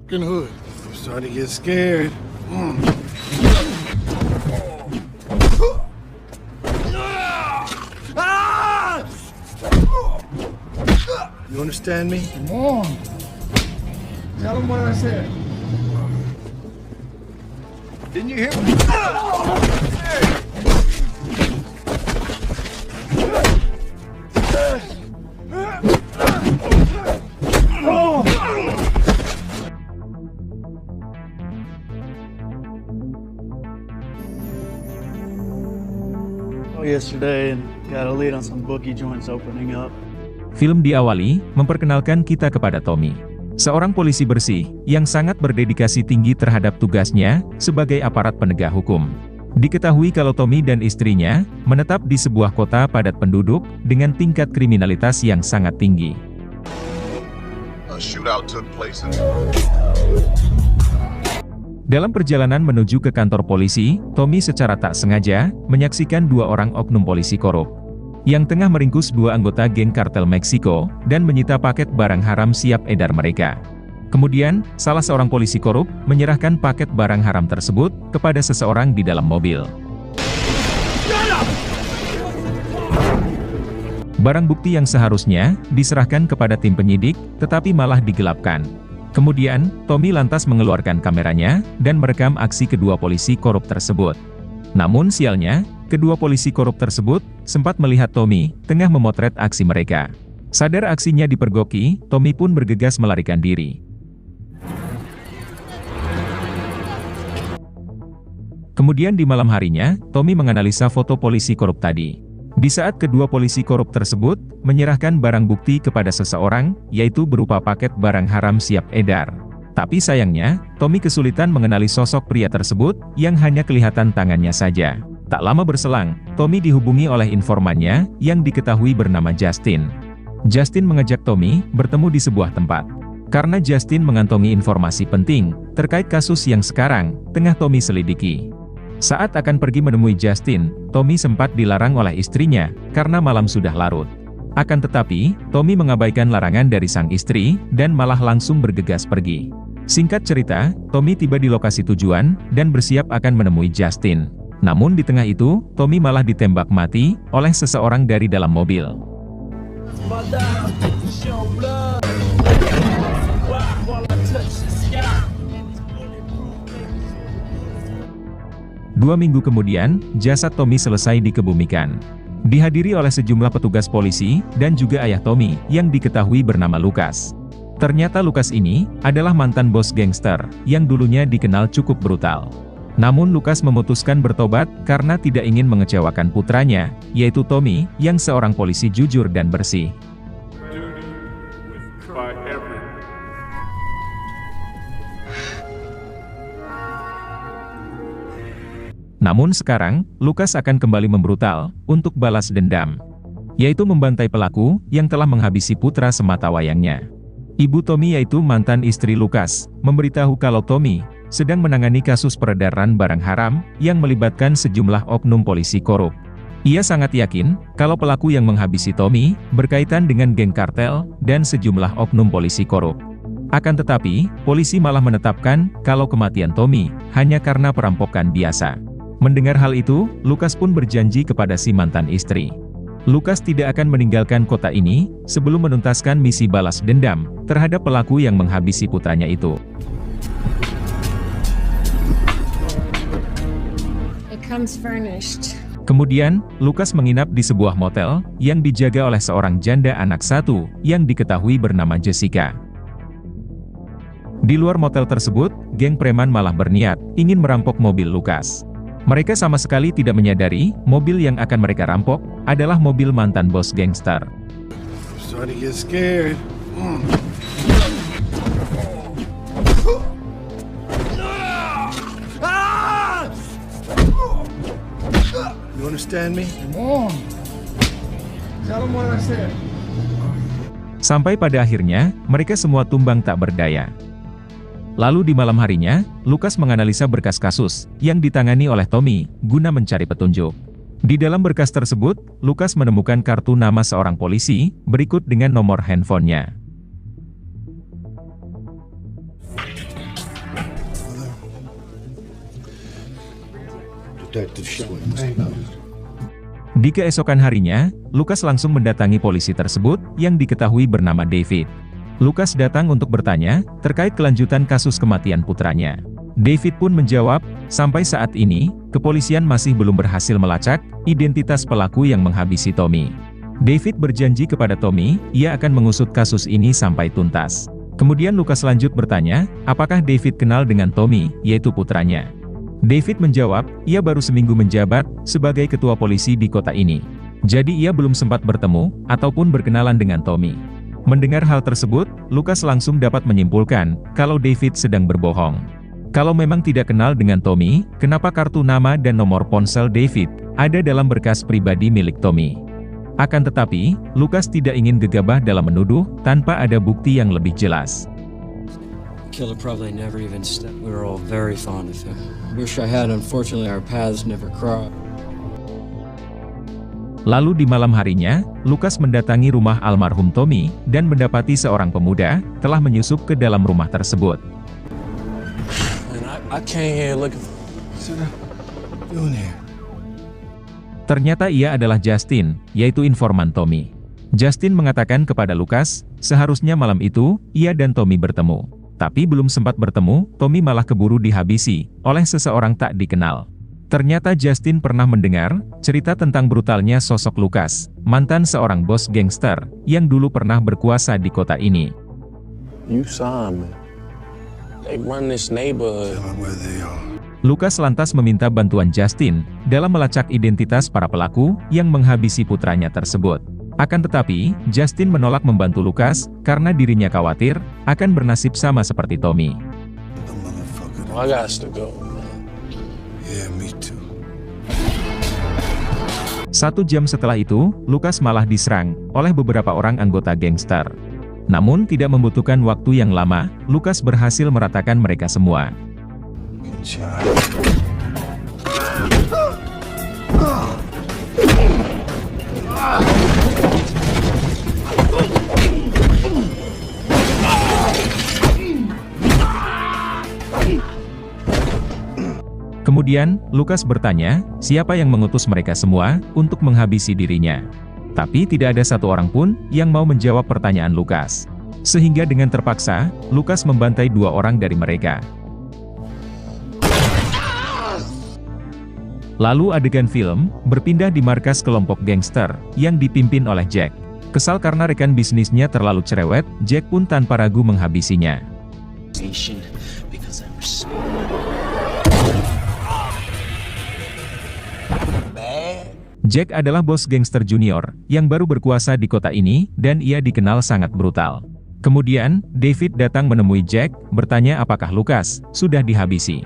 fucking hood. I'm starting to get scared. You understand me? Come on. Tell him what I said. Didn't you hear me? Yesterday and got a lead on some bookie joints opening up. Film diawali memperkenalkan kita kepada Tommy, seorang polisi bersih yang sangat berdedikasi tinggi terhadap tugasnya sebagai aparat penegak hukum. Diketahui kalau Tommy dan istrinya menetap di sebuah kota padat penduduk dengan tingkat kriminalitas yang sangat tinggi. A shootout took place in... Dalam perjalanan menuju ke kantor polisi, Tommy secara tak sengaja menyaksikan dua orang oknum polisi korup yang tengah meringkus dua anggota geng kartel Meksiko dan menyita paket barang haram siap edar mereka. Kemudian, salah seorang polisi korup menyerahkan paket barang haram tersebut kepada seseorang di dalam mobil. Barang bukti yang seharusnya diserahkan kepada tim penyidik, tetapi malah digelapkan. Kemudian, Tommy lantas mengeluarkan kameranya dan merekam aksi kedua polisi korup tersebut. Namun sialnya, kedua polisi korup tersebut sempat melihat Tommy tengah memotret aksi mereka. Sadar aksinya dipergoki, Tommy pun bergegas melarikan diri. Kemudian di malam harinya, Tommy menganalisa foto polisi korup tadi. Di saat kedua polisi korup tersebut menyerahkan barang bukti kepada seseorang, yaitu berupa paket barang haram siap edar. Tapi sayangnya, Tommy kesulitan mengenali sosok pria tersebut yang hanya kelihatan tangannya saja. Tak lama berselang, Tommy dihubungi oleh informannya yang diketahui bernama Justin. Justin mengajak Tommy bertemu di sebuah tempat. Karena Justin mengantongi informasi penting terkait kasus yang sekarang tengah Tommy selidiki. Saat akan pergi menemui Justin, Tommy sempat dilarang oleh istrinya karena malam sudah larut. Akan tetapi, Tommy mengabaikan larangan dari sang istri dan malah langsung bergegas pergi. Singkat cerita, Tommy tiba di lokasi tujuan dan bersiap akan menemui Justin. Namun di tengah itu, Tommy malah ditembak mati oleh seseorang dari dalam mobil. Dua minggu kemudian, jasad Tommy selesai dikebumikan. Dihadiri oleh sejumlah petugas polisi dan juga ayah Tommy yang diketahui bernama Lucas. Ternyata Lucas ini adalah mantan bos gangster yang dulunya dikenal cukup brutal. Namun Lucas memutuskan bertobat karena tidak ingin mengecewakan putranya, yaitu Tommy, yang seorang polisi jujur dan bersih. Namun sekarang, Lucas akan kembali membrutal untuk balas dendam, yaitu membantai pelaku yang telah menghabisi putra sematawayangnya. Ibu Tommy, yaitu mantan istri Lucas, memberitahu kalau Tommy sedang menangani kasus peredaran barang haram yang melibatkan sejumlah oknum polisi korup. Ia sangat yakin kalau pelaku yang menghabisi Tommy berkaitan dengan geng kartel dan sejumlah oknum polisi korup. Akan tetapi, polisi malah menetapkan kalau kematian Tommy hanya karena perampokan biasa. Mendengar hal itu, Lucas pun berjanji kepada si mantan istri. Lucas tidak akan meninggalkan kota ini sebelum menuntaskan misi balas dendam terhadap pelaku yang menghabisi putranya itu. It comes furnished. Kemudian, Lucas menginap di sebuah motel yang dijaga oleh seorang janda anak satu yang diketahui bernama Jessica. Di luar motel tersebut, geng preman malah berniat ingin merampok mobil Lucas. Mereka sama sekali tidak menyadari mobil yang akan mereka rampok adalah mobil mantan bos gangster. Starting to get scared. You understand me? Come on. Tell him what I said. Sampai pada akhirnya, mereka semua tumbang tak berdaya. Lalu di malam harinya, Lucas menganalisa berkas kasus yang ditangani oleh Tommy guna mencari petunjuk. Di dalam berkas tersebut, Lucas menemukan kartu nama seorang polisi berikut dengan nomor handphonenya. Detective Schwinn. Di keesokan harinya, Lucas langsung mendatangi polisi tersebut yang diketahui bernama David. Lucas datang untuk bertanya terkait kelanjutan kasus kematian putranya. David pun menjawab, sampai saat ini, kepolisian masih belum berhasil melacak identitas pelaku yang menghabisi Tommy. David berjanji kepada Tommy, ia akan mengusut kasus ini sampai tuntas. Kemudian Lucas lanjut bertanya, apakah David kenal dengan Tommy, yaitu putranya. David menjawab, ia baru seminggu menjabat sebagai ketua polisi di kota ini. Jadi ia belum sempat bertemu, ataupun berkenalan dengan Tommy. Mendengar hal tersebut, Lucas langsung dapat menyimpulkan, kalau David sedang berbohong. Kalau memang tidak kenal dengan Tommy, kenapa kartu nama dan nomor ponsel David ada dalam berkas pribadi milik Tommy? Akan tetapi, Lucas tidak ingin gegabah dalam menuduh, tanpa ada bukti yang lebih jelas. Killer probably never even stepped. We were all very fond of him. Wish I had, unfortunately our paths never crossed. Lalu di malam harinya, Lucas mendatangi rumah almarhum Tommy, dan mendapati seorang pemuda, telah menyusup ke dalam rumah tersebut. And I came here looking for... What are you doing here? Ternyata ia adalah Justin, yaitu informan Tommy. Justin mengatakan kepada Lucas, seharusnya malam itu, ia dan Tommy bertemu. Tapi belum sempat bertemu, Tommy malah keburu dihabisi oleh seseorang tak dikenal. Ternyata Justin pernah mendengar cerita tentang brutalnya sosok Lucas, mantan seorang bos gangster yang dulu pernah berkuasa di kota ini. You saw him. They run this neighborhood. Tell me where they are. Lucas lantas meminta bantuan Justin dalam melacak identitas para pelaku yang menghabisi putranya tersebut. Akan tetapi, Justin menolak membantu Lucas karena dirinya khawatir akan bernasib sama seperti Tommy. The motherfucker. I got to go, man. Yeah, me too. 1 jam setelah itu, Lucas malah diserang oleh beberapa orang anggota gangster. Namun tidak membutuhkan waktu yang lama, Lucas berhasil meratakan mereka semua. Kemudian, Lucas bertanya, siapa yang mengutus mereka semua untuk menghabisi dirinya. Tapi tidak ada satu orang pun yang mau menjawab pertanyaan Lucas. Sehingga dengan terpaksa, Lucas membantai 2 orang dari mereka. Lalu adegan film berpindah di markas kelompok gangster yang dipimpin oleh Jack. Kesal karena rekan bisnisnya terlalu cerewet, Jack pun tanpa ragu menghabisinya. Jack adalah bos gangster junior yang baru berkuasa di kota ini dan ia dikenal sangat brutal. Kemudian, David datang menemui Jack, bertanya apakah Lucas sudah dihabisi.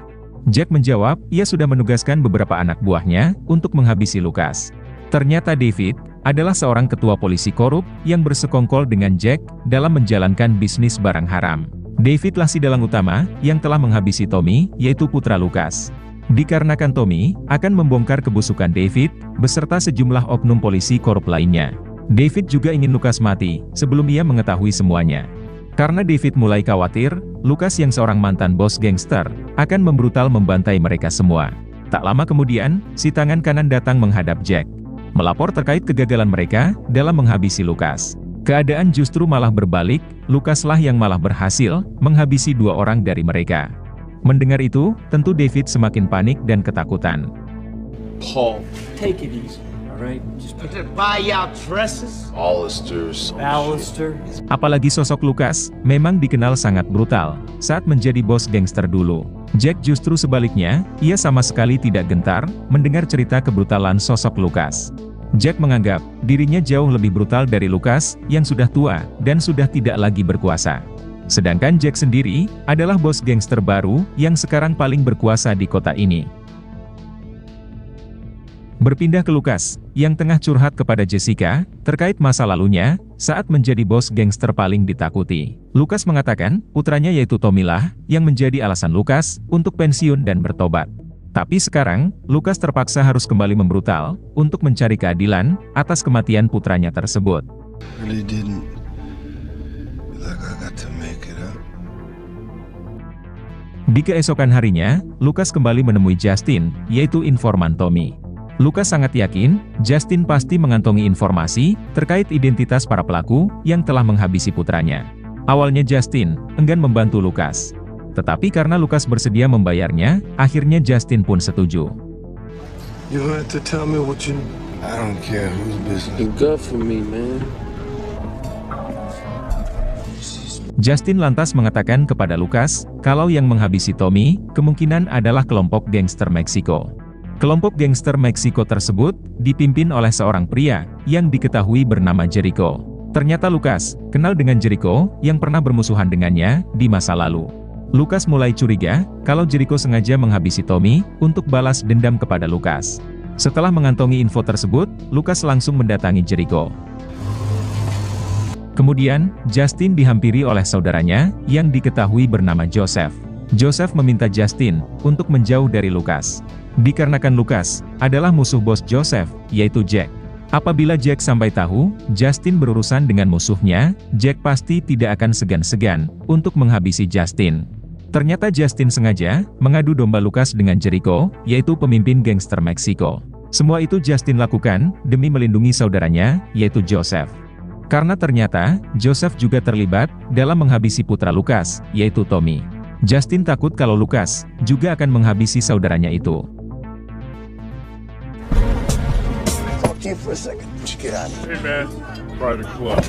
Jack menjawab, ia sudah menugaskan beberapa anak buahnya untuk menghabisi Lucas. Ternyata David adalah seorang ketua polisi korup yang bersekongkol dengan Jack dalam menjalankan bisnis barang haram. Davidlah si dalang utama yang telah menghabisi Tommy, yaitu putra Lucas. Dikarenakan Tommy akan membongkar kebusukan David beserta sejumlah oknum polisi korup lainnya. David juga ingin Lucas mati sebelum ia mengetahui semuanya. Karena David mulai khawatir, Lucas yang seorang mantan bos gangster akan membrutal membantai mereka semua. Tak lama kemudian, si tangan kanan datang menghadap Jack, melapor terkait kegagalan mereka dalam menghabisi Lucas. Keadaan justru malah berbalik, Lucaslah yang malah berhasil menghabisi 2 orang dari mereka. Mendengar itu, tentu David semakin panik dan ketakutan. Paul. Take it easy, alright? Just Hollister's. Ballister. Apalagi sosok Lucas, memang dikenal sangat brutal saat menjadi bos gangster dulu. Jack justru sebaliknya, ia sama sekali tidak gentar mendengar cerita kebrutalan sosok Lucas. Jack menganggap dirinya jauh lebih brutal dari Lucas yang sudah tua dan sudah tidak lagi berkuasa. Sedangkan Jack sendiri adalah bos gangster baru yang sekarang paling berkuasa di kota ini. Berpindah ke Lucas, yang tengah curhat kepada Jessica terkait masa lalunya saat menjadi bos gangster paling ditakuti. Lucas mengatakan, putranya yaitu Tommy lah yang menjadi alasan Lucas untuk pensiun dan bertobat. Tapi sekarang, Lucas terpaksa harus kembali membrutal untuk mencari keadilan atas kematian putranya tersebut. Really didn't feel like I got to make it up. Di keesokan harinya, Lucas kembali menemui Justin, yaitu informan Tommy. Lucas sangat yakin, Justin pasti mengantongi informasi terkait identitas para pelaku yang telah menghabisi putranya. Awalnya Justin enggan membantu Lucas. Tetapi karena Lucas bersedia membayarnya, akhirnya Justin pun setuju. You don't have to tell me what you... I don't care whose business. You good for me, man. Justin lantas mengatakan kepada Lucas, kalau yang menghabisi Tommy, kemungkinan adalah kelompok gangster Meksiko. Kelompok gangster Meksiko tersebut, dipimpin oleh seorang pria, yang diketahui bernama Jericho. Ternyata Lucas, kenal dengan Jericho, yang pernah bermusuhan dengannya, di masa lalu. Lucas mulai curiga, kalau Jericho sengaja menghabisi Tommy, untuk balas dendam kepada Lucas. Setelah mengantongi info tersebut, Lucas langsung mendatangi Jericho. Kemudian, Justin dihampiri oleh saudaranya, yang diketahui bernama Joseph. Joseph meminta Justin, untuk menjauh dari Lucas. Dikarenakan Lucas, adalah musuh bos Joseph, yaitu Jack. Apabila Jack sampai tahu, Justin berurusan dengan musuhnya, Jack pasti tidak akan segan-segan, untuk menghabisi Justin. Ternyata Justin sengaja, mengadu domba Lucas dengan Jericho, yaitu pemimpin gangster Meksiko. Semua itu Justin lakukan, demi melindungi saudaranya, yaitu Joseph. Karena ternyata, Joseph juga terlibat, dalam menghabisi putra Lucas, yaitu Tommy. Justin takut kalau Lucas, juga akan menghabisi saudaranya itu. Talk to you for a second. What you get out of here? Hey, man. Private club.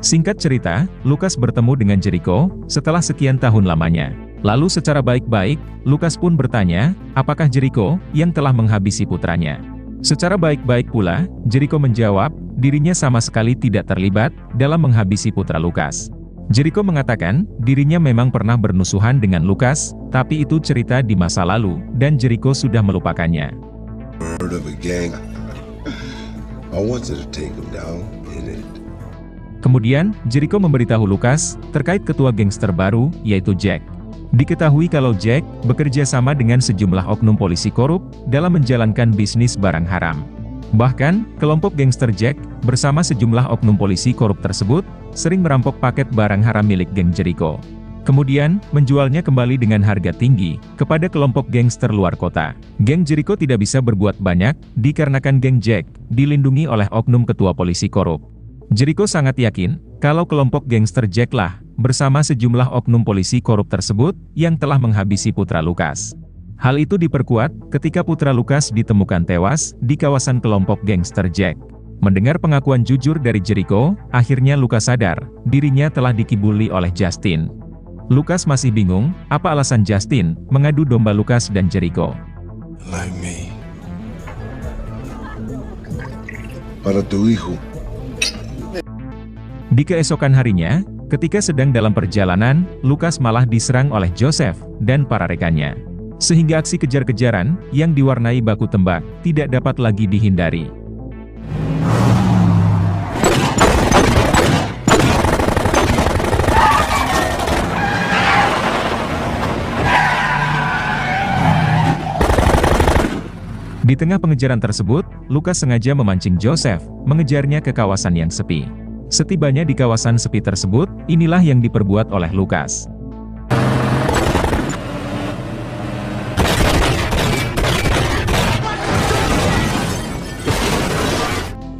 Singkat cerita, Lucas bertemu dengan Jericho, setelah sekian tahun lamanya. Lalu secara baik-baik, Lucas pun bertanya, apakah Jericho, yang telah menghabisi putranya. Secara baik-baik pula, Jericho menjawab, dirinya sama sekali tidak terlibat, dalam menghabisi putra Lucas. Jericho mengatakan, dirinya memang pernah bermusuhan dengan Lucas, tapi itu cerita di masa lalu, dan Jericho sudah melupakannya. Heard of a gang? I wanted to take him down, didn't it? Kemudian, Jericho memberitahu Lucas, terkait ketua gangster baru, yaitu Jack. Diketahui kalau Jack, bekerja sama dengan sejumlah oknum polisi korup, dalam menjalankan bisnis barang haram. Bahkan, kelompok gangster Jack, bersama sejumlah oknum polisi korup tersebut, sering merampok paket barang haram milik geng Jericho. Kemudian, menjualnya kembali dengan harga tinggi, kepada kelompok gangster luar kota. Geng Jericho tidak bisa berbuat banyak, dikarenakan geng Jack, dilindungi oleh oknum ketua polisi korup. Jericho sangat yakin, kalau kelompok gangster Jack lah, bersama sejumlah oknum polisi korup tersebut, yang telah menghabisi putra Lucas. Hal itu diperkuat, ketika putra Lucas ditemukan tewas, di kawasan kelompok gangster Jack. Mendengar pengakuan jujur dari Jericho, akhirnya Lucas sadar, dirinya telah dikibuli oleh Justin. Lucas masih bingung, apa alasan Justin, mengadu domba Lucas dan Jericho. Like me. Para tu hijo. Di keesokan harinya, ketika sedang dalam perjalanan, Lucas malah diserang oleh Joseph, dan para rekannya. Sehingga aksi kejar-kejaran, yang diwarnai baku tembak, tidak dapat lagi dihindari. Di tengah pengejaran tersebut, Lucas sengaja memancing Joseph, mengejarnya ke kawasan yang sepi. Setibanya di kawasan sepi tersebut, inilah yang diperbuat oleh Lucas.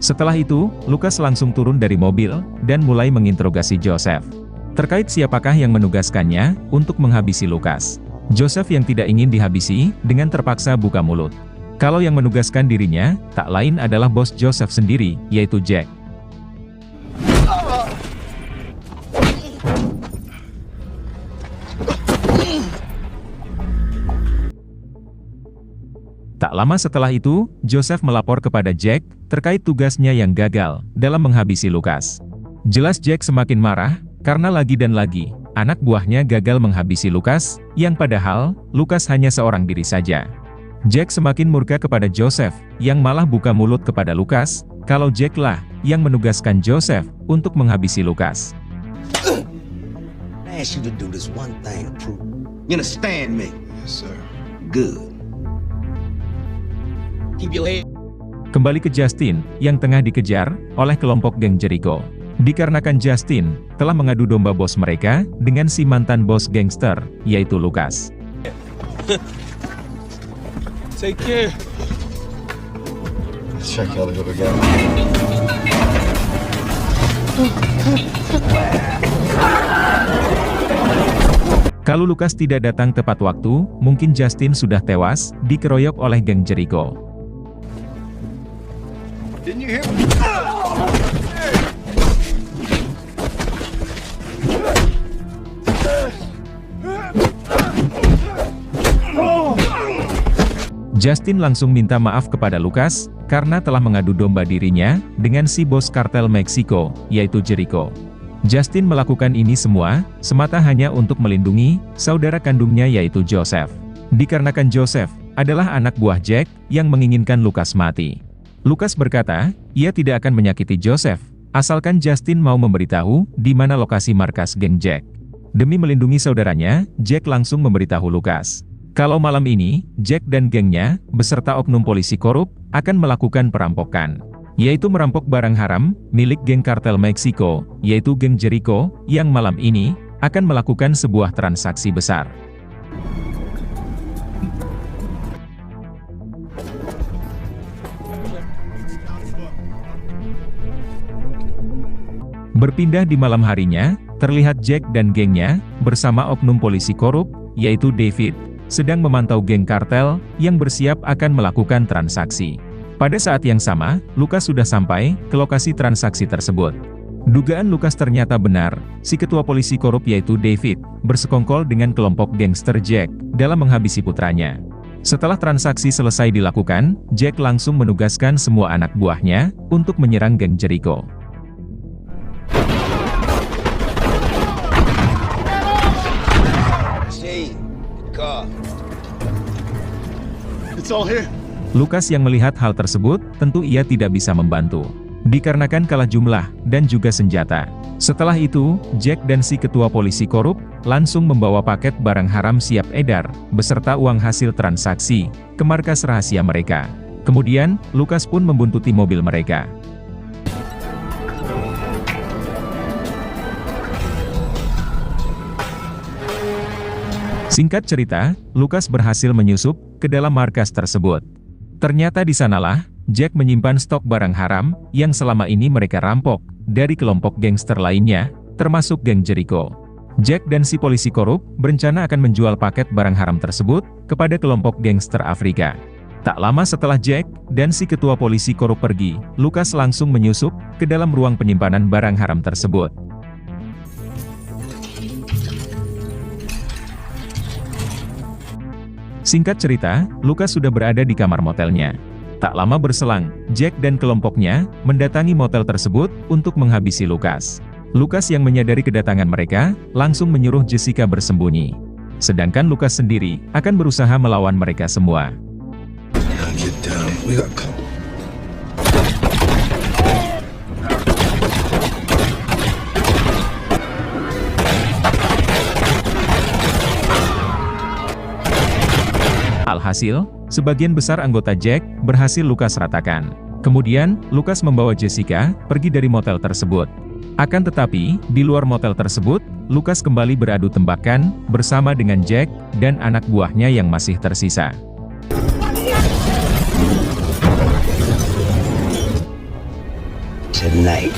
Setelah itu, Lucas langsung turun dari mobil, dan mulai menginterogasi Joseph. Terkait siapakah yang menugaskannya, untuk menghabisi Lucas. Joseph yang tidak ingin dihabisi, dengan terpaksa buka mulut. Kalau yang menugaskan dirinya, tak lain adalah bos Joseph sendiri, yaitu Jack. Tak lama setelah itu, Joseph melapor kepada Jack, terkait tugasnya yang gagal, dalam menghabisi Lucas. Jelas Jack semakin marah, karena lagi dan lagi, anak buahnya gagal menghabisi Lucas, yang padahal, Lucas hanya seorang diri saja. Jack semakin murka kepada Joseph, yang malah buka mulut kepada Lucas, kalau Jack lah, yang menugaskan Joseph, untuk menghabisi Lucas. I ask you to do this one thing, Prue. You understand me? Yes, sir. Good. Keep your head. Kembali ke Justin, yang tengah dikejar, oleh kelompok geng Jericho. Dikarenakan Justin telah mengadu domba bos mereka dengan si mantan bos gangster, yaitu Lucas. Take care. Check out the again. Kalau Lucas tidak datang tepat waktu, mungkin Justin sudah tewas, dikeroyok oleh geng Jericho. Didn't you hear me? Justin langsung minta maaf kepada Lucas, karena telah mengadu domba dirinya, dengan si bos kartel Meksiko, yaitu Jericho. Justin melakukan ini semua, semata hanya untuk melindungi, saudara kandungnya yaitu Joseph. Dikarenakan Joseph, adalah anak buah Jack, yang menginginkan Lucas mati. Lucas berkata, ia tidak akan menyakiti Joseph, asalkan Justin mau memberitahu, di mana lokasi markas geng Jack. Demi melindungi saudaranya, Jack langsung memberitahu Lucas. Kalau malam ini, Jack dan gengnya, beserta oknum polisi korup, akan melakukan perampokan. Yaitu merampok barang haram, milik geng kartel Meksiko, yaitu geng Jericho, yang malam ini, akan melakukan sebuah transaksi besar. Berpindah di malam harinya, terlihat Jack dan gengnya, bersama oknum polisi korup, yaitu David, sedang memantau geng kartel, yang bersiap akan melakukan transaksi. Pada saat yang sama, Lucas sudah sampai ke lokasi transaksi tersebut. Dugaan Lucas ternyata benar, si ketua polisi korup yaitu David, bersekongkol dengan kelompok gangster Jack, dalam menghabisi putranya. Setelah transaksi selesai dilakukan, Jack langsung menugaskan semua anak buahnya, untuk menyerang geng Jericho. It's all here. Lucas yang melihat hal tersebut, tentu ia tidak bisa membantu. Dikarenakan kalah jumlah, dan juga senjata. Setelah itu, Jack dan si ketua polisi korup, langsung membawa paket barang haram siap edar, beserta uang hasil transaksi, ke markas rahasia mereka. Kemudian, Lucas pun membuntuti mobil mereka. Singkat cerita, Lucas berhasil menyusup ke dalam markas tersebut. Ternyata di sanalah, Jack menyimpan stok barang haram, yang selama ini mereka rampok, dari kelompok gangster lainnya, termasuk geng Jericho. Jack dan si polisi korup, berencana akan menjual paket barang haram tersebut, kepada kelompok gangster Afrika. Tak lama setelah Jack, dan si ketua polisi korup pergi, Lucas langsung menyusup, ke dalam ruang penyimpanan barang haram tersebut. Singkat cerita, Lucas sudah berada di kamar motelnya. Tak lama berselang, Jack dan kelompoknya, mendatangi motel tersebut, untuk menghabisi Lucas. Lucas yang menyadari kedatangan mereka, langsung menyuruh Jessica bersembunyi. Sedangkan Lucas sendiri, akan berusaha melawan mereka semua. Alhasil, sebagian besar anggota Jack, berhasil Lucas ratakan. Kemudian, Lucas membawa Jessica, pergi dari motel tersebut. Akan tetapi, di luar motel tersebut, Lucas kembali beradu tembakan, bersama dengan Jack, dan anak buahnya yang masih tersisa. Tonight.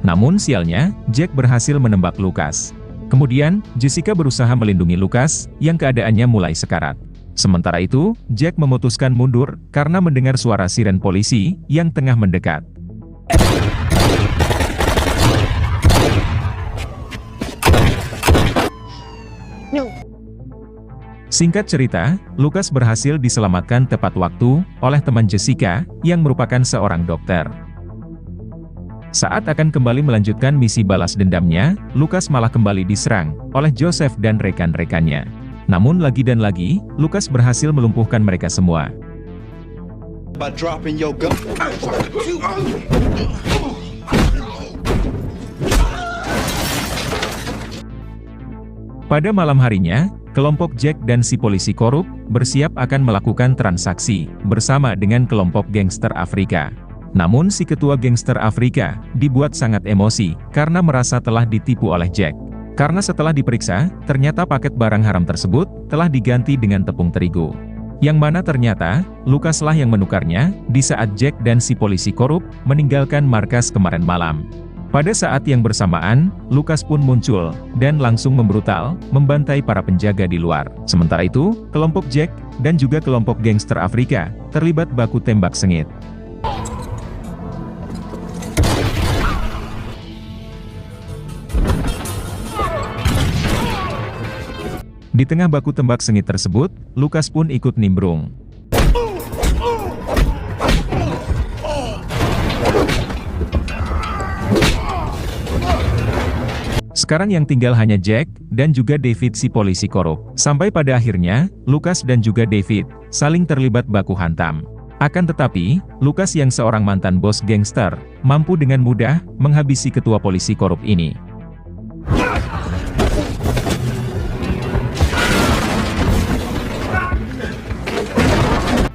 Namun sialnya, Jack berhasil menembak Lucas. Kemudian, Jessica berusaha melindungi Lucas, yang keadaannya mulai sekarat. Sementara itu, Jack memutuskan mundur, karena mendengar suara siren polisi, yang tengah mendekat. Singkat cerita, Lucas berhasil diselamatkan tepat waktu, oleh teman Jessica, yang merupakan seorang dokter. Saat akan kembali melanjutkan misi balas dendamnya, Lucas malah kembali diserang, oleh Joseph dan rekan-rekannya. Namun lagi dan lagi, Lucas berhasil melumpuhkan mereka semua. Pada malam harinya, kelompok Jack dan si polisi korup, bersiap akan melakukan transaksi, bersama dengan kelompok gangster Afrika. Namun si ketua gangster Afrika dibuat sangat emosi karena merasa telah ditipu oleh Jack. Karena setelah diperiksa, ternyata paket barang haram tersebut telah diganti dengan tepung terigu. Yang mana ternyata, Lucaslah yang menukarnya di saat Jack dan si polisi korup meninggalkan markas kemarin malam. Pada saat yang bersamaan, Lucas pun muncul dan langsung membrutal, membantai para penjaga di luar. Sementara itu, kelompok Jack dan juga kelompok gangster Afrika terlibat baku tembak sengit. Di tengah baku tembak sengit tersebut, Lucas pun ikut nimbrung. Sekarang yang tinggal hanya Jack dan juga David si polisi korup. Sampai pada akhirnya, Lucas dan juga David saling terlibat baku hantam. Akan tetapi, Lucas yang seorang mantan bos gangster, mampu dengan mudah menghabisi ketua polisi korup ini.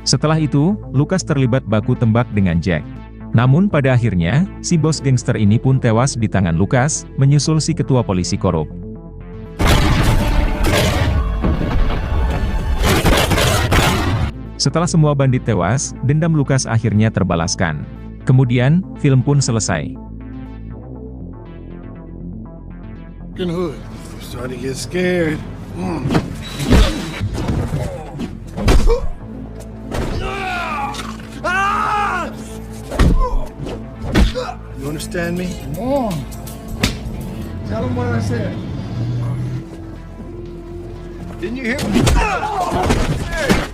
Setelah itu, Lucas terlibat baku tembak dengan Jack. Namun pada akhirnya, si bos gangster ini pun tewas di tangan Lucas, menyusul si ketua polisi korup. Setelah semua bandit tewas, dendam Lucas akhirnya terbalaskan. Kemudian, film pun selesai. Hood. I'm starting to get scared. You understand me? Come on. Tell him what I said. Didn't you hear me?